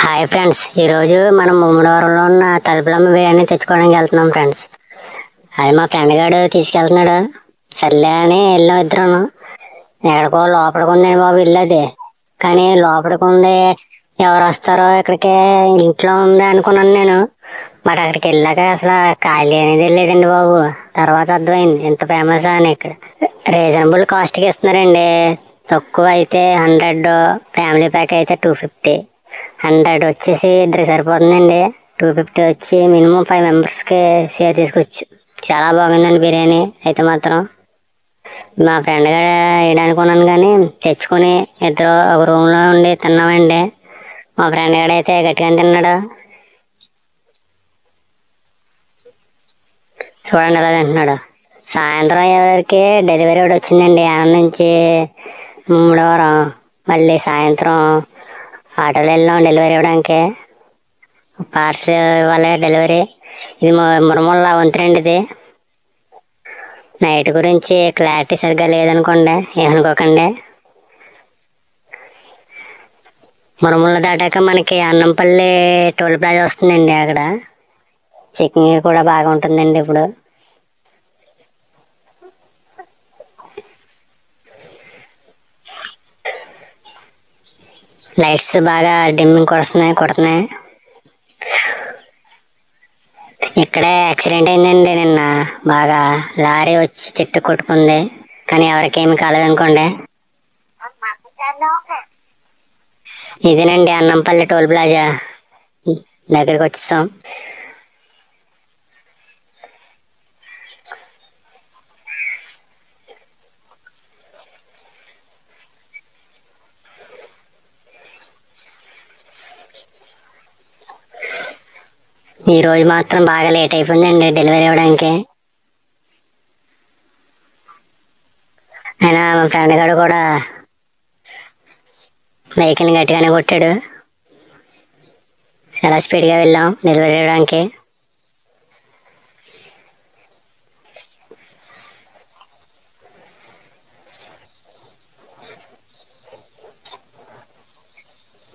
Hi friends, ఈరోజు మనం ముమ్మడివరంలో ఉన్న తలుపులమ్మ బిర్యానీ తెచ్చుకోవడానికి వెళ్తున్నాం ఫ్రెండ్స్. అది మా ఫ్రెండ్ గారు తీసుకెళ్తున్నాడు. సర్లే అని వెళ్ళాం ఇద్దరం. ఎక్కడికో లోపలికి ఉందండి బాబు ఇల్లు అది. కానీ లోపలికి ఉంది, ఎవరు వస్తారో ఇక్కడికి, ఇంట్లో ఉంది అనుకున్నాను నేను. బట్ అక్కడికి వెళ్ళాక అసలు ఖాళీ అనేది లేదండి బాబు. తర్వాత అర్థమైంది ఎంత ఫేమస్ అని. ఇక్కడ రీజనబుల్ కాస్ట్కి ఇస్తున్నారండి. తక్కువ అయితే 100, ఫ్యామిలీ ప్యాక్ అయితే 250. 100 వచ్చేసి ఇద్దరికి సరిపోతుందండి. 250 వచ్చి మినిమం 5 మెంబర్స్కి షేర్ చేసుకోవచ్చు. చాలా బాగుందండి బిర్యానీ అయితే మాత్రం. మా ఫ్రెండ్ గారు వేయడానికి ఉన్నాను కానీ తెచ్చుకొని ఇద్దరు ఒక రూమ్లో ఉండి తిన్నామండి. మా ఫ్రెండ్ గారు అయితే గట్టిగా తిన్నాడు. చూడండి ఎలా తింటున్నాడు. సాయంత్రం ఎవరికి డెలివరీ ఒకటి వచ్చిందండి ఆమె నుంచి ముమ్మడివారం. మళ్ళీ సాయంత్రం ఆటోలో వెళ్ళాం డెలివరీ ఇవ్వడానికి. పార్సల్ ఇవ్వాలి డెలివరీ. ఇది మురమల్ల వంతునండి ఇది. నైట్ గురించి క్లారిటీ సరిగ్గా లేదనుకోండి, ఏమనుకోకండి. మురమల్ల దాటాక మనకి అన్నంపల్లి టోల్ ప్లాజా వస్తుందండి. అక్కడ చికెన్ కూడా బాగా ఉంటుందండి. ఇప్పుడు లైట్స్ బాగా డిమ్మింగ్ కొడుతున్నాయి. ఇక్కడే యాక్సిడెంట్ అయిందండి నిన్న. బాగా లారీ వచ్చి చెట్టు కొట్టుకుంది, కానీ ఎవరికేమి కాలేదనుకోండి. ఇదేనండి అన్నంపల్లి టోల్ ప్లాజా దగ్గరికి వచ్చేసాం. ఈ రోజు మాత్రం బాగా లేట్ అయిపోయిందండి డెలివరీ ఇవ్వడానికి. అయినా మా ఫ్రెండ్ గారు కూడా వెహికల్ని గట్టిగానే కొట్టాడు. చాలా స్పీడ్గా వెళ్ళాం డెలివరీ ఇవ్వడానికి.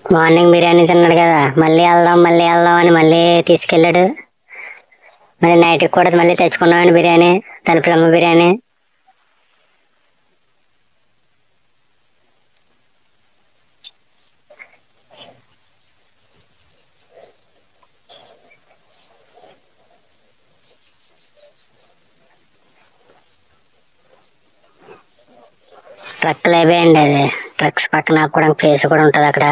మార్నింగ్ బిర్యానీ తిన్నాడు కదా, మళ్ళీ వెళ్దాం అని మళ్ళీ తీసుకెళ్ళాడు. మళ్ళీ నైట్కి కూడా మళ్ళీ తెచ్చుకున్నామండి బిర్యానీ, తలుపులమ్మ బిర్యానీ. ట్రక్కులు అయిపోయాయండి. అది ట్రక్స్ పక్కన కూడా ప్లేస్ కూడా ఉంటుంది అక్కడ.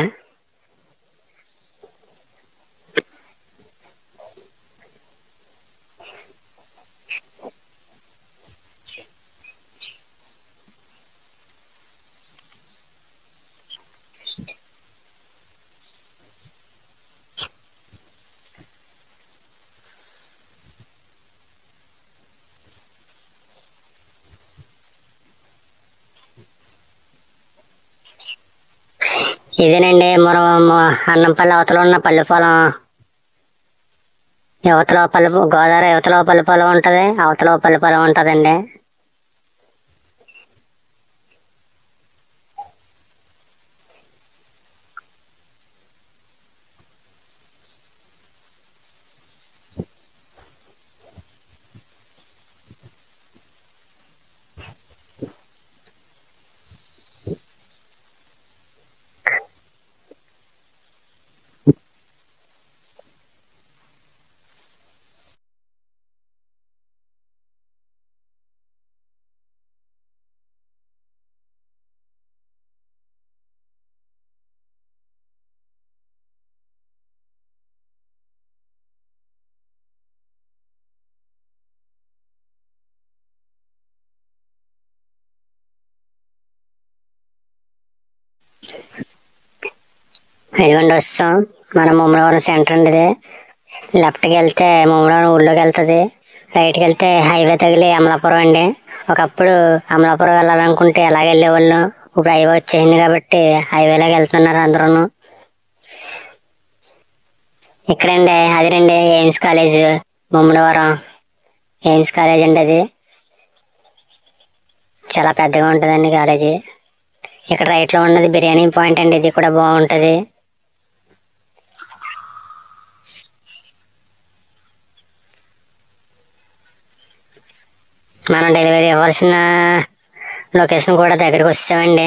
ఇదేనండి అన్నంపల్లి అవతల ఉన్న పల్లెపాలెం. గోదావరి యువతలో పల్లెపాలెం ఉంటుంది, అవతల పల్లెపాలెం ఉంటుందండి. ఇదిగోండి వస్తాం. మన ముమ్మడివరం సెంటర్ అండి ఇది. లెఫ్ట్కి వెళ్తే ముమ్మడివరం ఊళ్ళోకి వెళ్తుంది. రైట్కి వెళ్తే హైవే తగిలి అమలాపురం అండి. ఒకప్పుడు అమలాపురం వెళ్ళాలనుకుంటే ఎలాగ వెళ్ళేవాళ్ళం. ఇప్పుడు హైవే వచ్చేసింది కాబట్టి హైవేలోకి వెళ్తున్నారు అందరూ. ఇక్కడండి అదేనండి AIIMS college, Mummidivaram AIIMS college అండి. అది చాలా పెద్దగా ఉంటుందండి కాలేజీ. ఇక్కడ రైట్లో ఉన్నది బిర్యానీ పాయింట్ అండి. ఇది కూడా బాగుంటుంది. మనం డెలివరీ ఇవ్వాల్సిన లొకేషన్ కూడా దగ్గరికి వచ్చామండి.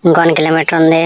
ఇంకొన్ని కిలోమీటర్ ఉంది.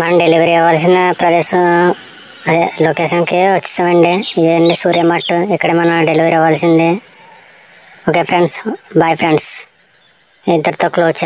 మనం డెలివరీ ఇవ్వాల్సిన ప్రదేశం అదే లొకేషన్కి వచ్చేసామండి. ఇదండి సూర్య మార్ట్. ఇక్కడ మనం డెలివరీ ఇవ్వాల్సింది. Okay friends, bye friends. ఇద్దరితో క్లోజ్.